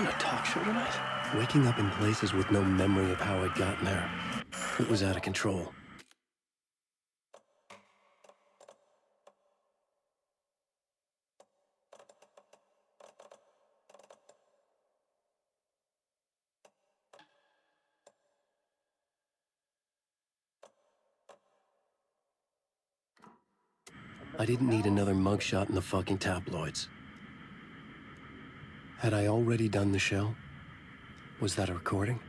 on a talk show tonight? Waking up in places with no memory of how I'd gotten there. It was out of control. I didn't need another mugshot in the fucking tabloids. Had I already done the show? Was that a recording?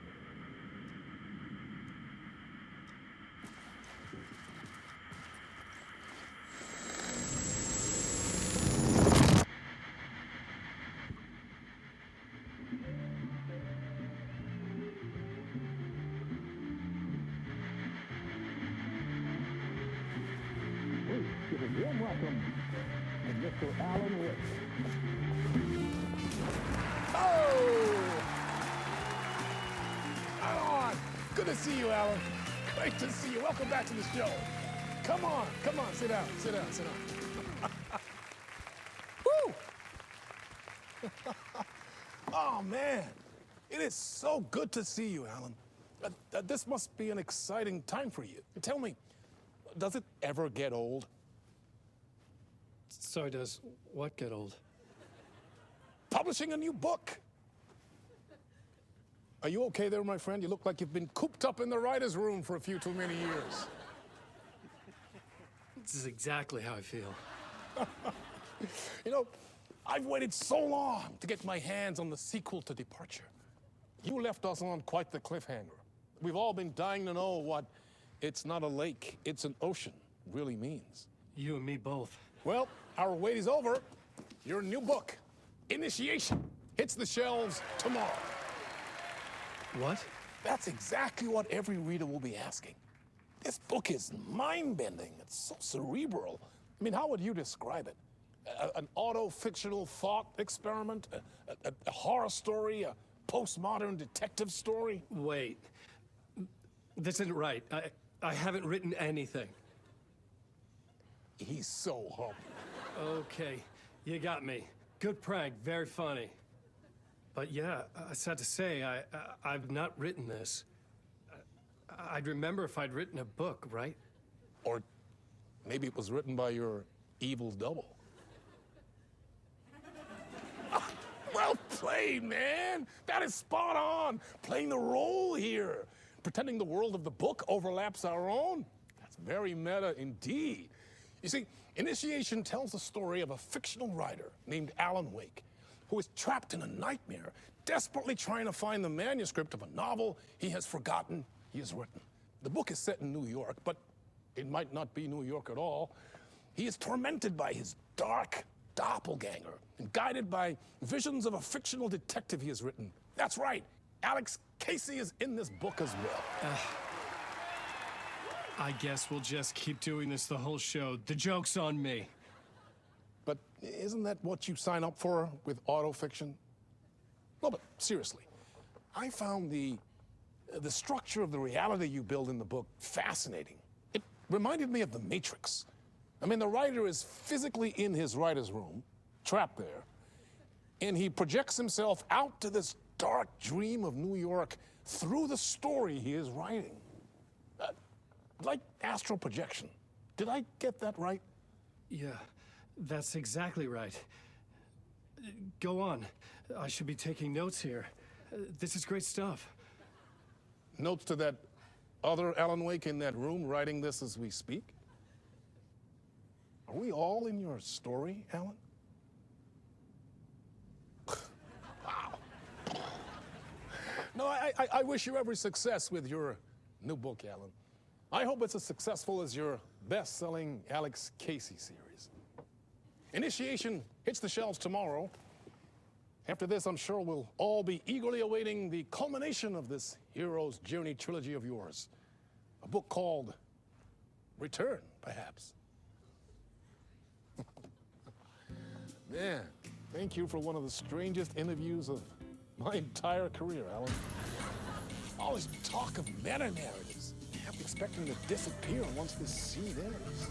Give a warm welcome to Mr. Alan Wick. Oh! Alan! Good to see you, Alan. Great to see you. Welcome back to the show. Come on, sit down. Woo! Oh, man. It is so good to see you, Alan. This must be an exciting time for you. Tell me, does it ever get old? Sorry, does what get old? Publishing a new book. Are you okay there, my friend? You look like you've been cooped up in the writer's room for a few too many years. This is exactly how I feel. You know, I've waited so long to get my hands on the sequel to Departure. You left us on quite the cliffhanger. We've all been dying to know what "it's not a lake, it's an ocean" really means. You and me both. Well, our wait is over. Your new book, Initiation, hits the shelves tomorrow. What? That's exactly what every reader will be asking. This book is mind-bending. It's so cerebral. I mean, how would you describe it? An auto-fictional thought experiment? A horror story? A postmodern detective story? Wait. This isn't right. I haven't written anything. He's so humble. Okay, you got me. Good prank, very funny. But yeah, sad to say, I've not written this. I'd remember if I'd written a book, right? Or maybe it was written by your evil double. Well played, man. That is spot on. Playing the role here. Pretending the world of the book overlaps our own. That's very meta indeed. You see, Initiation tells the story of a fictional writer named Alan Wake, who is trapped in a nightmare, desperately trying to find the manuscript of a novel he has forgotten he has written. The book is set in New York, but it might not be New York at all. He is tormented by his dark doppelganger and guided by visions of a fictional detective he has written. That's right, Alex Casey is in this book as well. I guess we'll just keep doing this the whole show. The joke's on me. But isn't that what you sign up for with autofiction? No, but seriously, I found the structure of the reality you build in the book fascinating. It reminded me of The Matrix. I mean, the writer is physically in his writer's room, trapped there, and he projects himself out to this dark dream of New York through the story he is writing. Like astral projection. Did I get that right? Yeah, that's exactly right. Go on. I should be taking notes here. This is great stuff. Notes to that other Alan Wake in that room writing this as we speak? Are we all in your story, Alan? Wow. No, I wish you every success with your new book, Alan. I hope it's as successful as your best-selling Alex Casey series. Initiation hits the shelves tomorrow. After this, I'm sure we'll all be eagerly awaiting the culmination of this hero's journey trilogy of yours. A book called Return, perhaps. Man, thank you for one of the strangest interviews of my entire career, Alan. All this talk of meta-narratives. I kept expecting to disappear once this scene ends.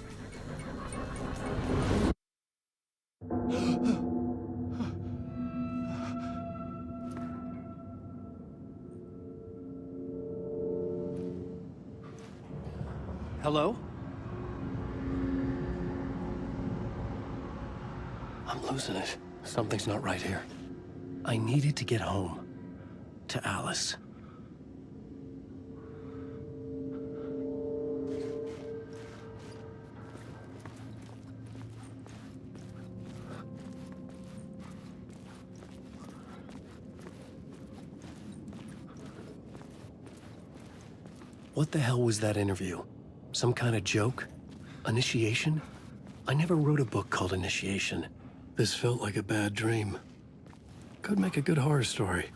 Hello? I'm losing it. Something's not right here. I needed to get home. To Alice. What the hell was that interview? Some kind of joke? Initiation? I never wrote a book called Initiation. This felt like a bad dream. Could make a good horror story.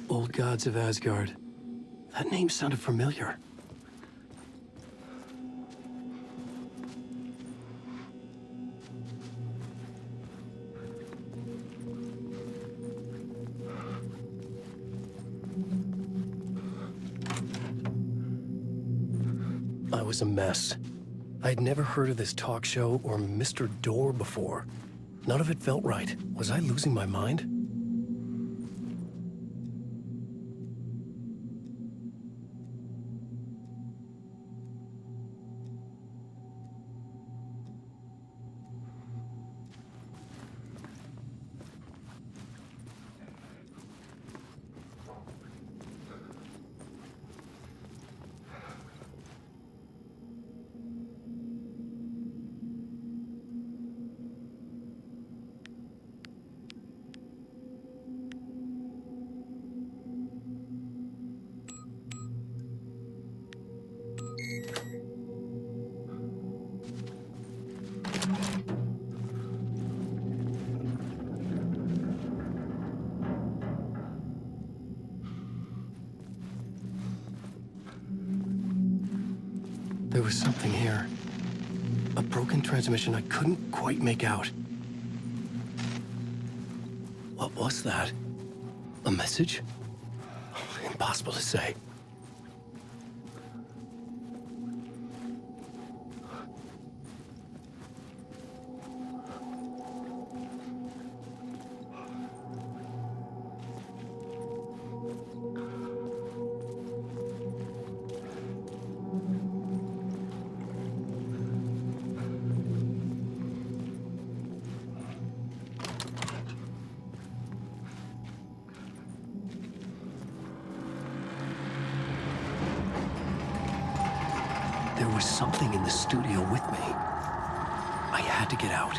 Old Gods of Asgard. That name sounded familiar. I was a mess. I'd never heard of this talk show or Mr.Door before. None of it felt right. Was I losing my mind? There was something here. A broken transmission I couldn't quite make out. What was that? A message? Impossible to say. There was something in the studio with me. I had to get out.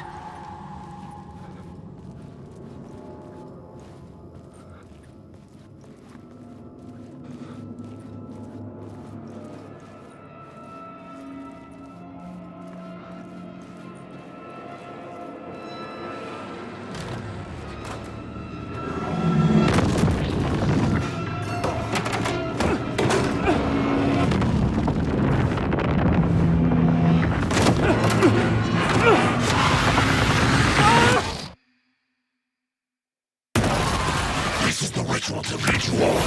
This is the ritual to lead you on.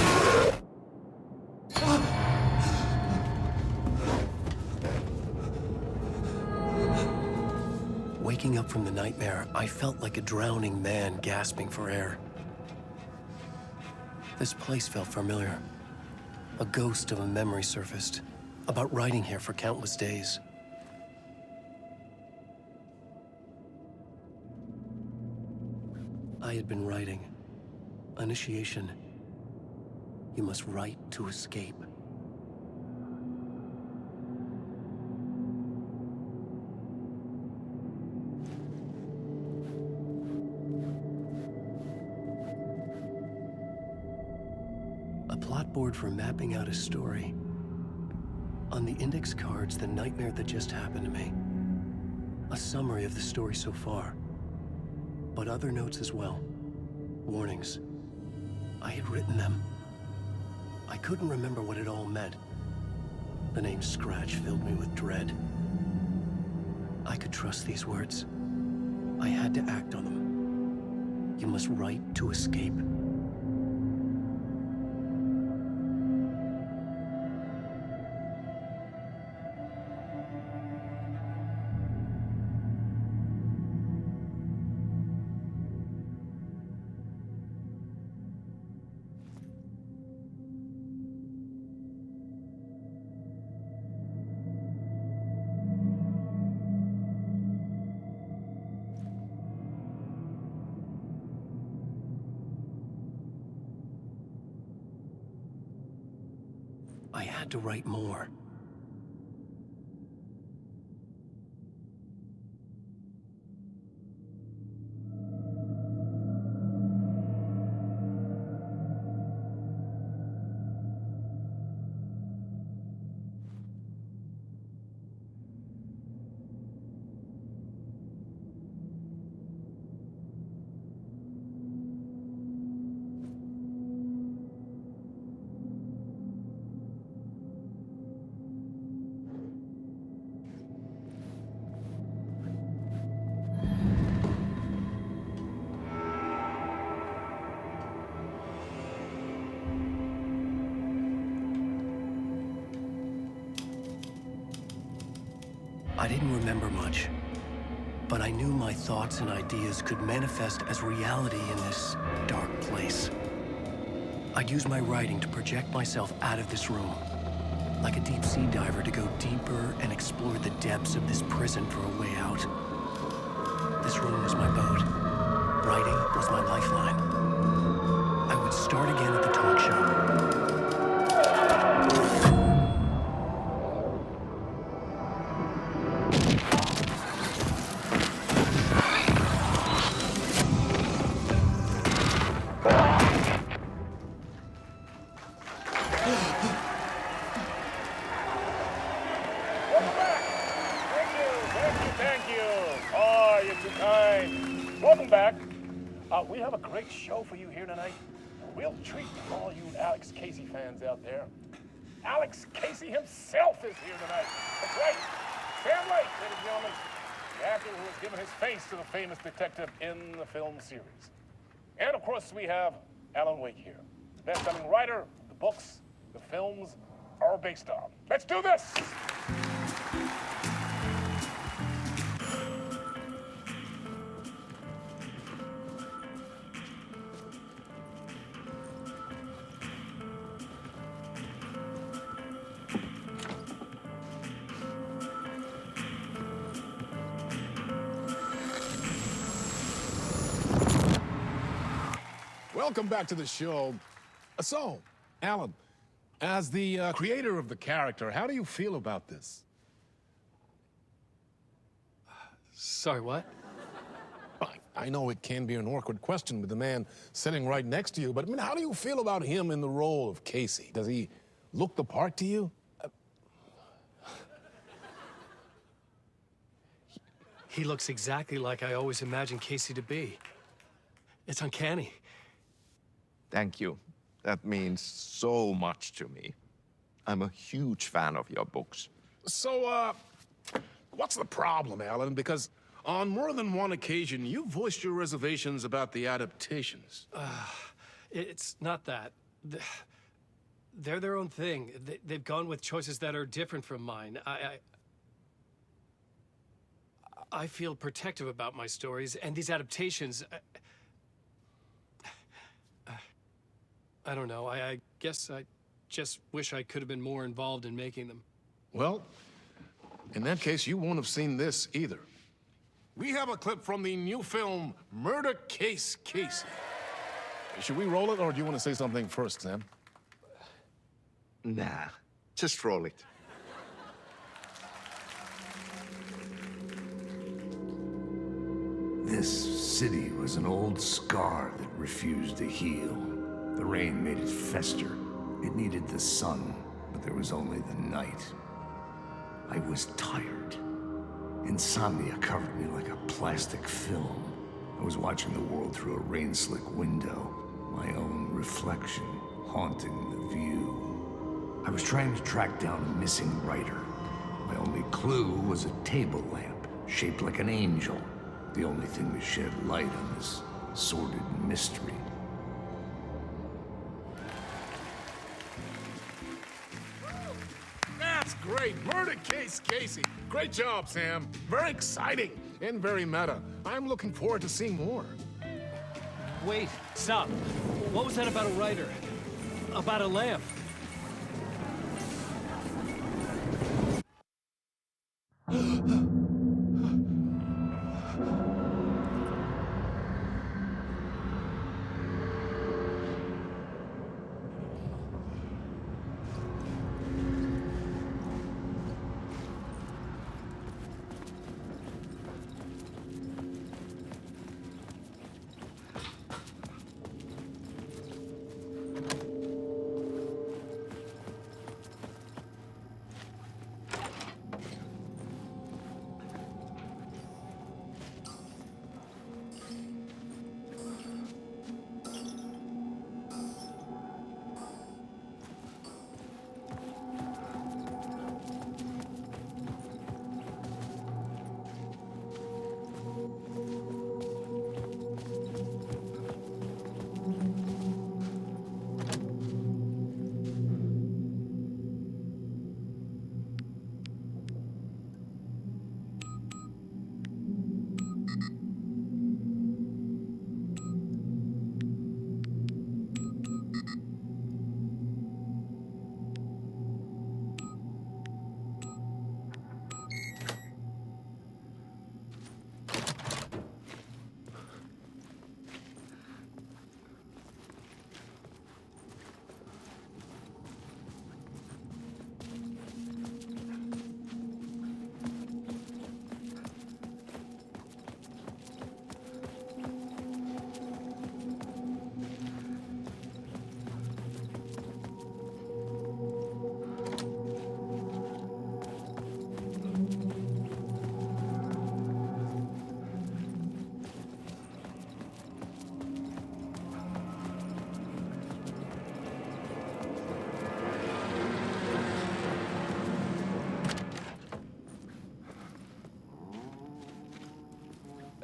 Waking up from the nightmare, I felt like a drowning man gasping for air. This place felt familiar. A ghost of a memory surfaced, about riding here for countless days. I had been writing. Initiation. You must write to escape. A plot board for mapping out a story. On the index cards, the nightmare that just happened to me. A summary of the story so far. But other notes as well. Warnings. I had written them. I couldn't remember what it all meant. The name Scratch filled me with dread. I could trust these words. I had to act on them. You must write to escape. I had to write more. I didn't remember much, but I knew my thoughts and ideas could manifest as reality in this dark place. I'd use my writing to project myself out of this room, like a deep sea diver to go deeper and explore the depths of this prison for a way out. This room was my boat. Writing was my lifeline. I would start again at the talk show. Welcome back. We have a great show for you here tonight. A real treat for all you Alex Casey fans out there. Alex Casey himself is here tonight. That's right. Sam Lake, ladies and gentlemen, the actor who has given his face to the famous detective in the film series. And of course, we have Alan Wake here, the best-selling writer the books the films are based on. Let's do this! Welcome back to the show. So, Alan, as the creator of the character, how do you feel about this? Sorry, what? I know it can be an awkward question with the man sitting right next to you, but I mean, how do you feel about him in the role of Casey? Does he look the part to you? He looks exactly like I always imagined Casey to be. It's uncanny. Thank you. That means so much to me. I'm a huge fan of your books. So, what's the problem, Alan? Because on more than one occasion, you voiced your reservations about the adaptations. It's not that. They're their own thing. They've gone with choices that are different from mine. I feel protective about my stories, and these adaptations... I don't know. I guess I just wish I could have been more involved in making them. Well, in that case, you won't have seen this either. We have a clip from the new film, Murder Case Casey. Should we roll it, or do you want to say something first, Sam? Nah, just roll it. This city was an old scar that refused to heal. The rain made it fester. It needed the sun, but there was only the night. I was tired. Insomnia covered me like a plastic film. I was watching the world through a rain-slick window, my own reflection haunting the view. I was trying to track down a missing writer. My only clue was a table lamp, shaped like an angel. The only thing to shed light on this sordid mystery. That's great. Murder Case Casey. Great job, Sam. Very exciting and very meta. I'm looking forward to seeing more. Wait, stop. What was that about a writer? About a lamp?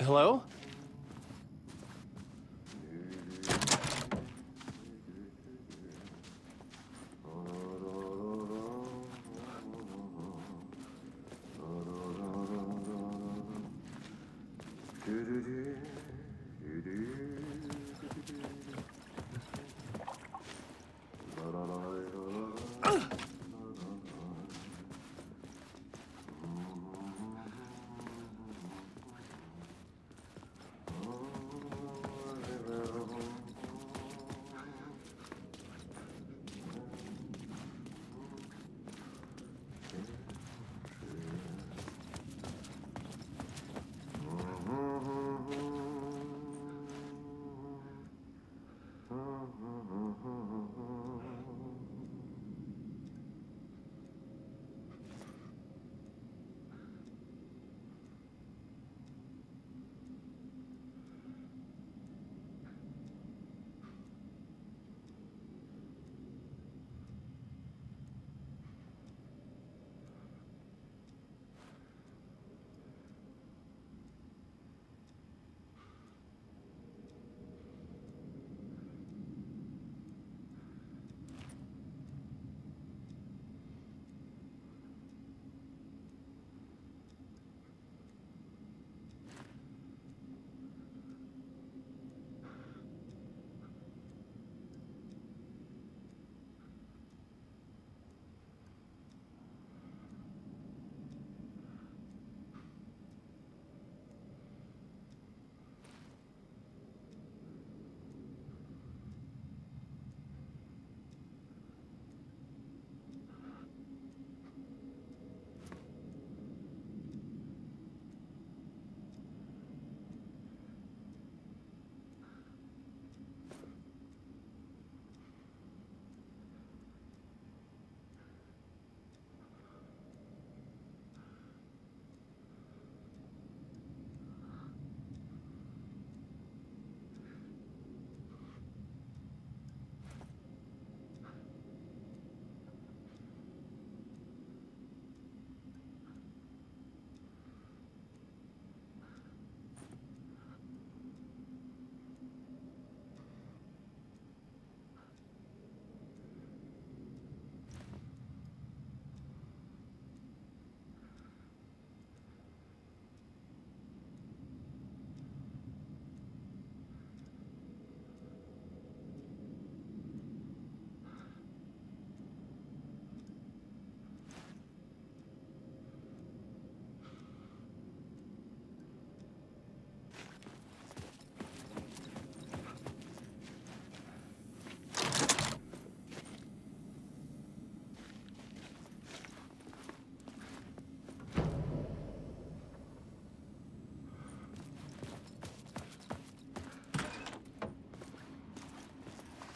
Hello?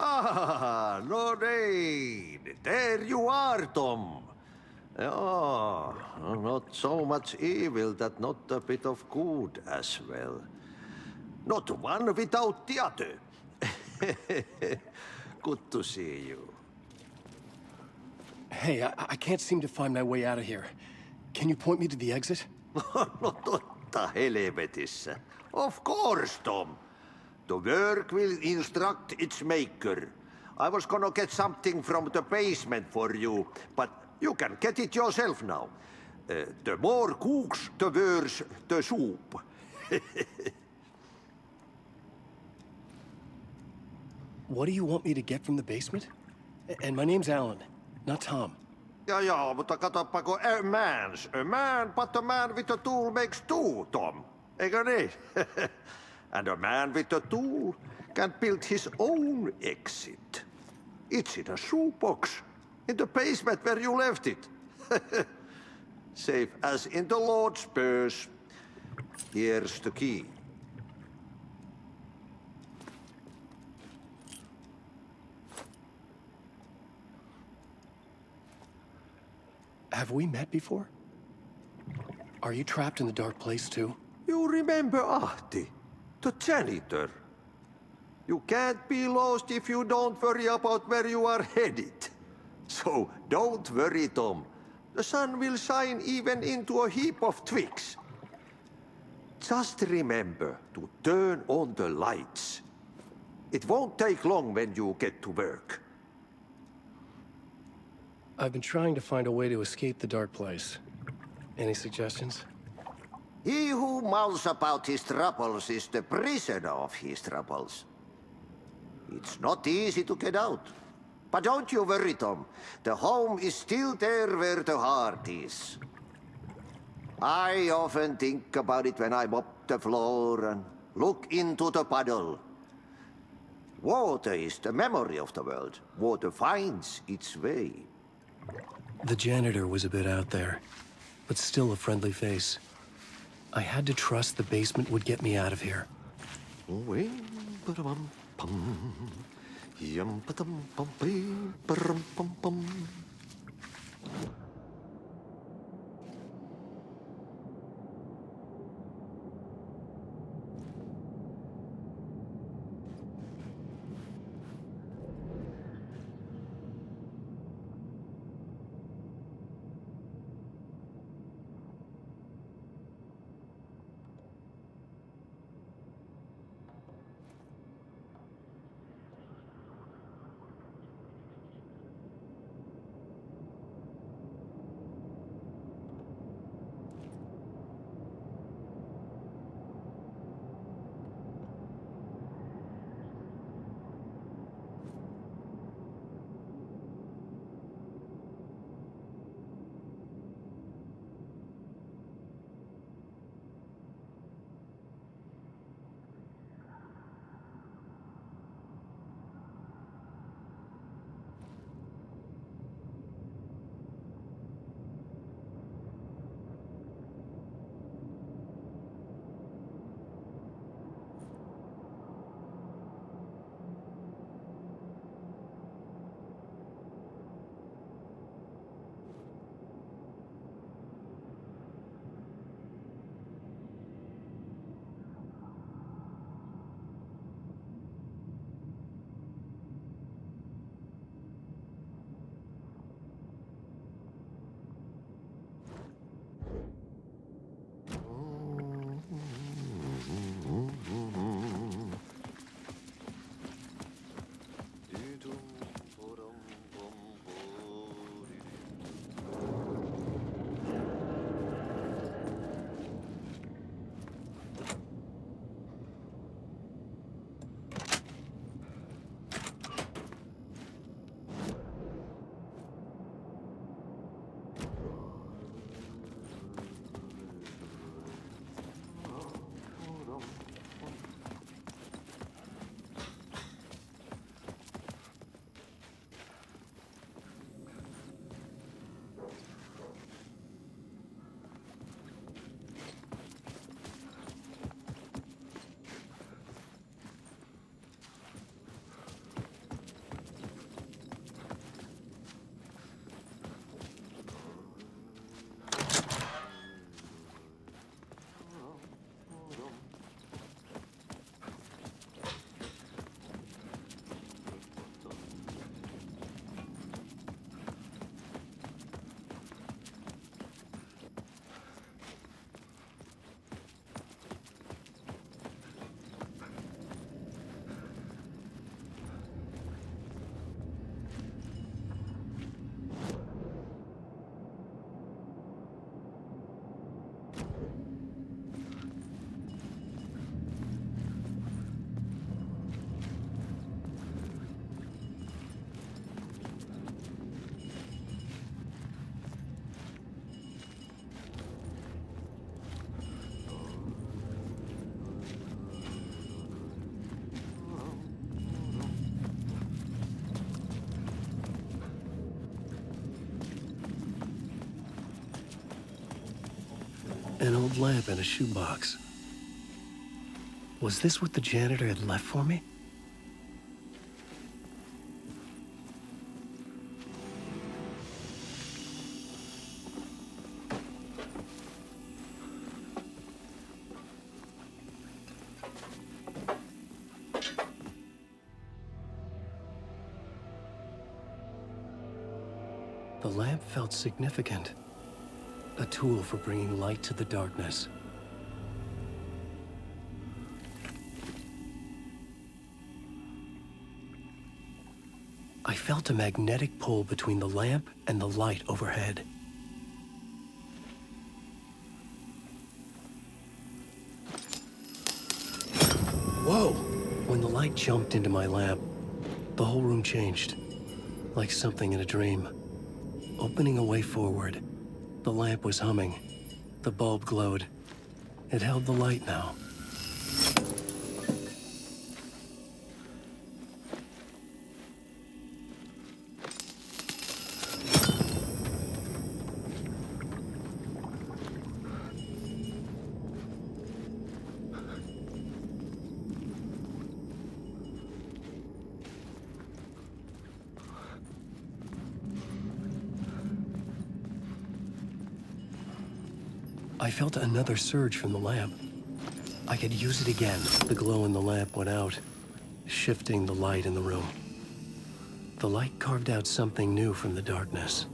Ah, Lorraine! There you are, Tom. Oh, not so much evil that not a bit of good as well. Not one without the other. Good to see you. Hey, I can't seem to find my way out of here. Can you point me to the exit? No totta helvetissä. Of course, Tom. The work will instruct its maker. I was gonna get something from the basement for you, but you can get it yourself now. The more cooks, the worse the soup. What do you want me to get from the basement? And my name's Alan, not Tom. Ja, mutta katsoppa, a man, but a man with a tool makes two, Tom. Eikö niin? And a man with a tool can build his own exit. It's in a shoebox, in the basement where you left it. Safe as in the Lord's purse. Here's the key. Have we met before? Are you trapped in the dark place too? You remember Ahti, the janitor. You can't be lost if you don't worry about where you are headed. So don't worry, Tom. The sun will shine even into a heap of twigs. Just remember to turn on the lights. It won't take long when you get to work. I've been trying to find a way to escape the dark place. Any suggestions? He who mouths about his troubles is the prisoner of his troubles. It's not easy to get out. But don't you worry, Tom. The home is still there where the heart is. I often think about it when I mop the floor and look into the puddle. Water is the memory of the world. Water finds its way. The janitor was a bit out there, but still a friendly face. I had to trust the basement would get me out of here. An old lamp in a shoebox. Was this what the janitor had left for me? The lamp felt significant. A tool for bringing light to the darkness. I felt a magnetic pull between the lamp and the light overhead. Whoa! When the light jumped into my lamp, the whole room changed, like something in a dream. Opening a way forward, the lamp was humming. The bulb glowed. It held the light now. I felt another surge from the lamp. I could use it again. The glow in the lamp went out, shifting the light in the room. The light carved out something new from the darkness.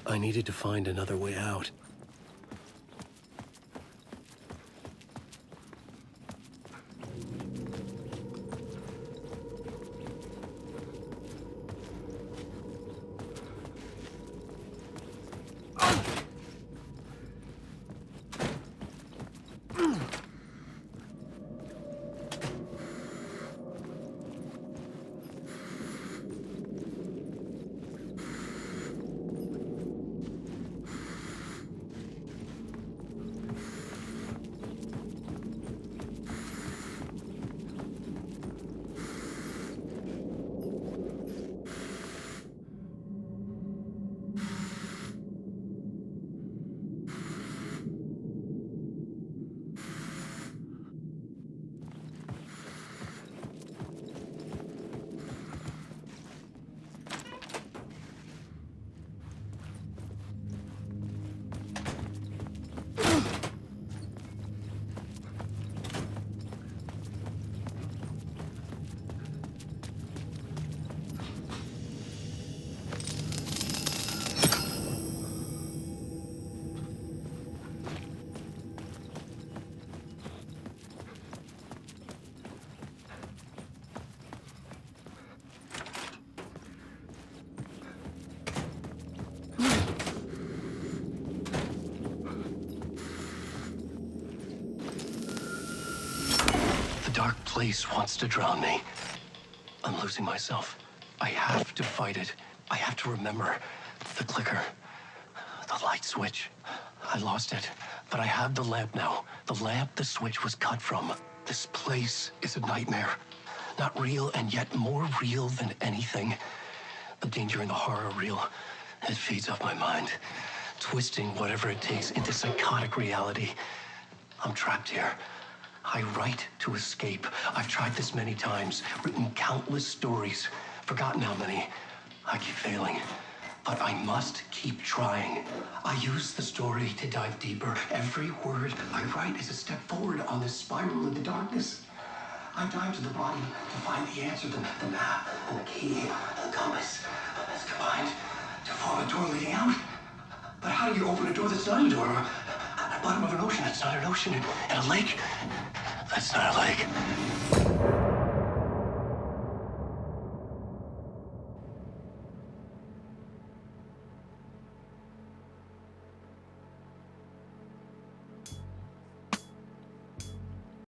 I needed to find another way out. dark place wants to drown me. I'm losing myself. I have to fight it. I have to remember the clicker, the light switch. I lost it, but I have the lamp now. The lamp the switch was cut from. This place is a nightmare. Not real, and yet more real than anything. The danger and the horror real. It feeds off my mind, twisting whatever it takes into psychotic reality. I'm trapped here. I write to escape. I've tried this many times, written countless stories, forgotten how many. I keep failing, but I must keep trying. I use the story to dive deeper. Every word I write is a step forward on this spiral into darkness. I dive to the bottom to find the answer, the map, and the key, and the compass. It's combined to form a door leading out. But how do you open a door that's not a door? At the bottom of an ocean that's not an ocean, and a lake that's not a lake.